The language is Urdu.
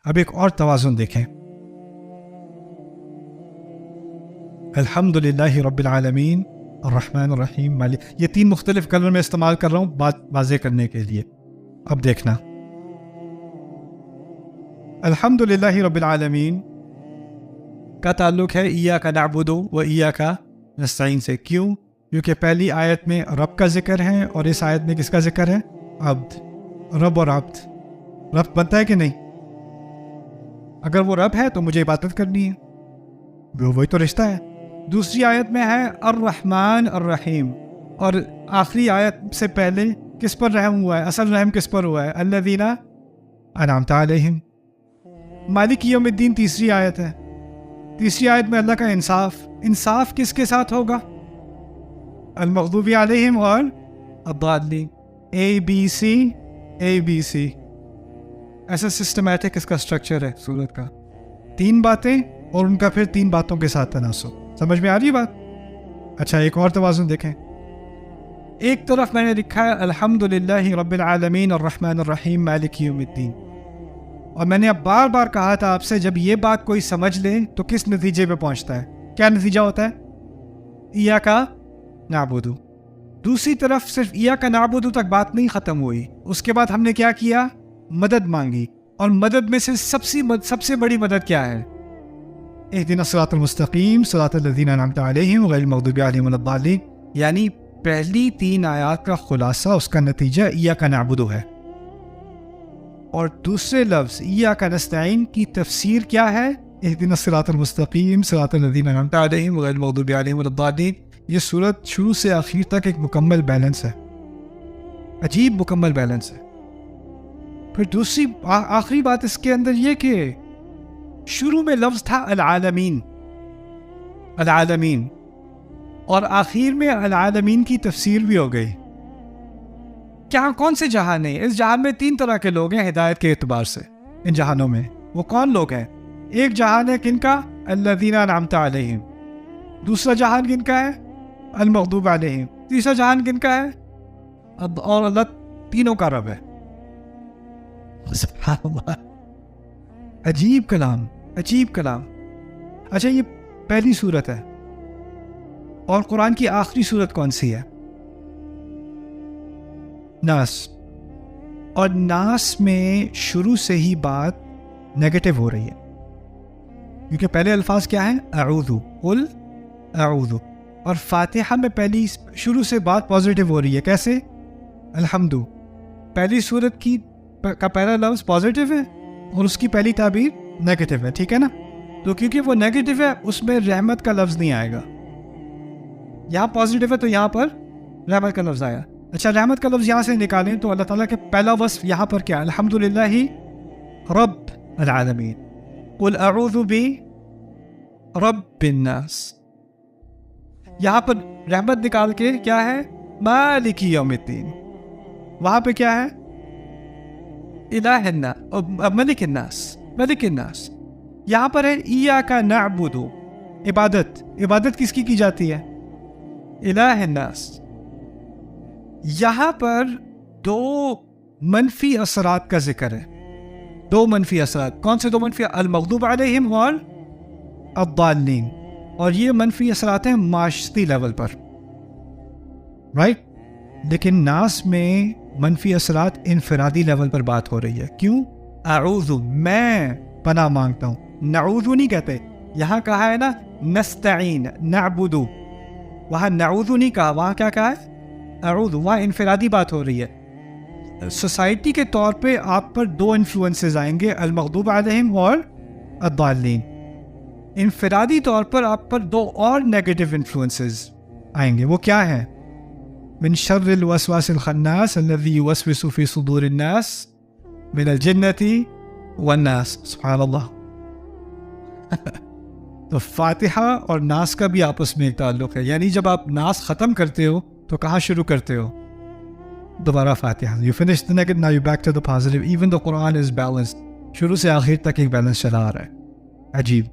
اب ایک اور توازن دیکھیں، الحمدللہ رب العالمین الرحمن الرحیم مالک، یہ 3 مختلف کلر میں استعمال کر رہا ہوں بات واضح کرنے کے لیے. اب دیکھنا، الحمدللہ رب العالمین کا تعلق ہے ایاک نعبد و ایاک نستعین سے. کیوں؟ کیونکہ پہلی آیت میں رب کا ذکر ہے اور اس آیت میں کس کا ذکر ہے؟ عبد. رب اور عبد، رب بنتا ہے کہ نہیں؟ اگر وہ رب ہے تو مجھے عبادت کرنی ہے، وہی تو رشتہ ہے. دوسری آیت میں ہے الرحمن الرحیم، اور آخری آیت سے پہلے کس پر رحم ہوا ہے؟ اصل رحم کس پر ہوا ہے؟ الذین انعمت علیہم. مالک یوم الدین تیسری آیت ہے. تیسری آیت میں اللہ کا انصاف کس کے ساتھ ہوگا؟ المغضوب علیہم اور الضالین. ABC. ایسا سسٹمیٹک اس کا سٹرکچر ہے سورت کا. 3 باتیں اور ان کا پھر 3 باتوں کے ساتھ تناسب. سمجھ میں آ رہی بات؟ اچھا، ایک اور توازن دیکھیں. ایک طرف میں نے لکھا ہے الحمدللہ رب العالمین الرحمن الرحیم مالک یوم الدین، اور میں نے اب بار بار کہا تھا آپ سے، جب یہ بات کوئی سمجھ لے تو کس نتیجے پہ پہنچتا ہے؟ کیا نتیجہ ہوتا ہے؟ ایاک نعبد. دوسری طرف صرف ایاک نعبد تک بات نہیں ختم ہوئی، اس کے بعد ہم نے کیا کیا؟ مدد مانگی. اور مدد میں سے سب سے بڑی مدد کیا ہے؟ اہدنا الصراط المستقیم صراط الذین انعمت علیہم غیر المغضوب علیہم ولا الضالین. یعنی پہلی 3 آیات کا خلاصہ، اس کا نتیجہ ایاک نعبد ہے. اور دوسرے لفظ ایاک نستعین کی تفسیر کیا ہے؟ اہدنا الصراط المستقیم صراط الذین انعمت علیہم غیر المغضوب علیہم ولا الضالین. یہ صورت شروع سے آخر تک ایک مکمل بیلنس ہے، عجیب مکمل بیلنس ہے. پھر دوسری آخری بات اس کے اندر یہ کہ شروع میں لفظ تھا العالمین، اور آخر میں العالمین کی تفسیر بھی ہو گئی. کیا کون سے جہان ہیں؟ اس جہان میں 3 طرح کے لوگ ہیں ہدایت کے اعتبار سے. ان جہانوں میں وہ کون لوگ ہیں؟ ایک جہان ہے کن کا؟ الذین انعمت علیہم. دوسرا جہان کن کا ہے؟ المغضوب علیہم. تیسرا جہان کن کا ہے؟ اور اللہ تینوں کا رب ہے. سبحان اللہ، عجیب کلام. اچھا، یہ پہلی صورت ہے، اور قرآن کی آخری صورت کون سی ہے؟ ناس. اور ناس میں شروع سے ہی بات نیگیٹو ہو رہی ہے، کیونکہ پہلے الفاظ کیا ہیں؟ اعوذ، قل اعوذ. اور فاتحہ میں پہلی شروع سے بات پازیٹیو ہو رہی ہے. کیسے؟ الحمد. پہلی صورت کا پہلا لفظ پازیٹیو ہے اور اس کی پہلی تعبیر نیگیٹو ہے، ٹھیک ہے نا؟ تو کیونکہ وہ نیگیٹو ہے اس میں رحمت کا لفظ نہیں آئے گا. یہاں پازیٹیو ہے تو یہاں پر رحمت کا لفظ آیا. اچھا، رحمت کا لفظ یہاں سے نکالیں تو اللہ تعالیٰ کے پہلا وصف یہاں پر کیا؟ الحمدللہ رب العالمین. قل اعوذ برب الناس. یہاں پر رحمت نکال کے کیا ہے؟ مالک یوم الدین. وہاں پہ کیا ہے؟ الہ الناس، ملک الناس. یہاں پر ہے ایاک نعبد، عبادت کس کی جاتی ہے؟ الہ الناس. یہاں پر 2 منفی اثرات کا ذکر ہے. 2 منفی اثرات. کون سے 2 منفی؟ المغضوب علیہم اور الضالین. اور یہ منفی اثرات ہیں معاشرتی لیول پر، رائٹ؟ لیکن ناس میں منفی اثرات انفرادی لیول پر بات ہو رہی ہے. کیوں؟ اعوذ، میں پناہ مانگتا ہوں. نعوذ نہیں کہتے. یہاں کہا ہے نا نستعین، نعبد. وہاں نعوذ نہیں کہا، وہاں کیا کہا ہے؟ اعوذ. وہاں انفرادی بات ہو رہی ہے. سوسائٹی کے طور پہ آپ پر 2 انفلوئنسز آئیں گے، المغضوب علیہم اور الضالین. انفرادی طور پر آپ پر 2 اور نیگیٹو انفلوئنسز آئیں گے. وہ کیا ہے؟ من شر الوسواس الخناس الذي يوسوس في صدور الناس من الجنة والناس. سبحان اللہ. تو فاتحہ اور ناس کا بھی آپس میں ایک تعلق ہے. یعنی جب آپ ناس ختم کرتے ہو تو کہاں شروع کرتے ہو؟ دوبارہ فاتحہ. You finish the negative, now you're back to the positive. Even the Quran is balanced. شروع سے آخر تک ایک بیلنس چلا آ رہا ہے. عجیب.